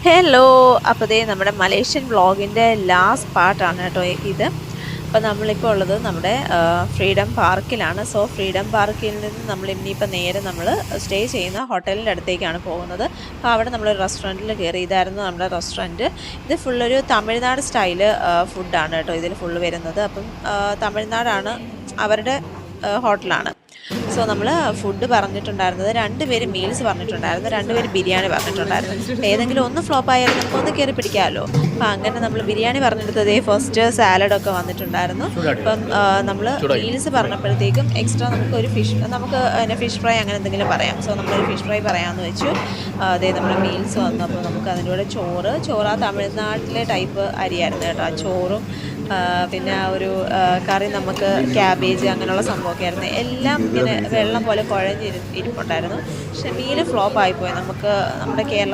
Hello. അപ്പോൾ ദേ നമ്മുടെ Malaysian വ്ളോഗിൻ്റെ last പാർട്ടാണ് കേട്ടോ ഇത്. അപ്പോൾ നമ്മളിപ്പോൾ ഉള്ളത് നമ്മുടെ ഫ്രീഡം പാർക്കിലാണ്. സോ ഫ്രീഡം പാർക്കിൽ നിന്ന് നമ്മൾ ഇനിയിപ്പോൾ നേരെ നമ്മൾ സ്റ്റേ ചെയ്യുന്ന ഹോട്ടലിൻ്റെ അടുത്തേക്കാണ് പോകുന്നത്. അപ്പോൾ അവിടെ നമ്മളൊരു റെസ്റ്റോറൻറ്റിൽ കയറി. ഇതായിരുന്നു നമ്മുടെ റെസ്റ്റോറൻറ്റ്. ഇത് ഫുള്ളൊരു തമിഴ്നാട് സ്റ്റൈല് ഫുഡാണ് കേട്ടോ ഇതിൽ ഫുള്ള് വരുന്നത്. അപ്പം തമിഴ്നാടാണ് അവരുടെ ഹോട്ടലാണ്. സോ നമ്മൾ ഫുഡ് പറഞ്ഞിട്ടുണ്ടായിരുന്നത് 2 പേര് മീൽസ് പറഞ്ഞിട്ടുണ്ടായിരുന്നു, 2 പേര് ബിരിയാണി പറഞ്ഞിട്ടുണ്ടായിരുന്നു. ഏതെങ്കിലും ഒന്ന് ഫ്ലോപ്പ് ആയാലും നമുക്കൊന്ന് കയറി പിടിക്കാമല്ലോ. അപ്പോൾ അങ്ങനെ നമ്മൾ ബിരിയാണി പറഞ്ഞെടുത്തത് ഫസ്റ്റ് സാലഡൊക്കെ വന്നിട്ടുണ്ടായിരുന്നു. അപ്പം നമ്മൾ മീൽസ് പറഞ്ഞപ്പോഴത്തേക്കും എക്സ്ട്രാ നമുക്കൊരു നമുക്ക് ഫിഷ് ഫ്രൈ അങ്ങനെ എന്തെങ്കിലും പറയാം. സോ നമ്മളൊരു ഫിഷ് ഫ്രൈ പറയാമെന്ന് വെച്ചു. അതേ നമ്മുടെ മീൽസ് വന്നു. അപ്പോൾ നമുക്ക് അതിൻ്റെ കൂടെ ചോറ് ആ തമിഴ്നാട്ടിലെ ടൈപ്പ് അരിയായിരുന്നു കേട്ടോ. ആ ചോറും പിന്നെ ആ ഒരു കറി നമുക്ക് ക്യാബേജ് അങ്ങനെയുള്ള സംഭവമൊക്കെ ആയിരുന്നു. എല്ലാം ഇങ്ങനെ വെള്ളം പോലെ കുഴഞ്ഞിരിപ്പുണ്ടായിരുന്നു. പക്ഷേ മീൽ ഫ്ലോപ്പ് ആയിപ്പോയി. നമുക്ക് നമ്മുടെ കേരള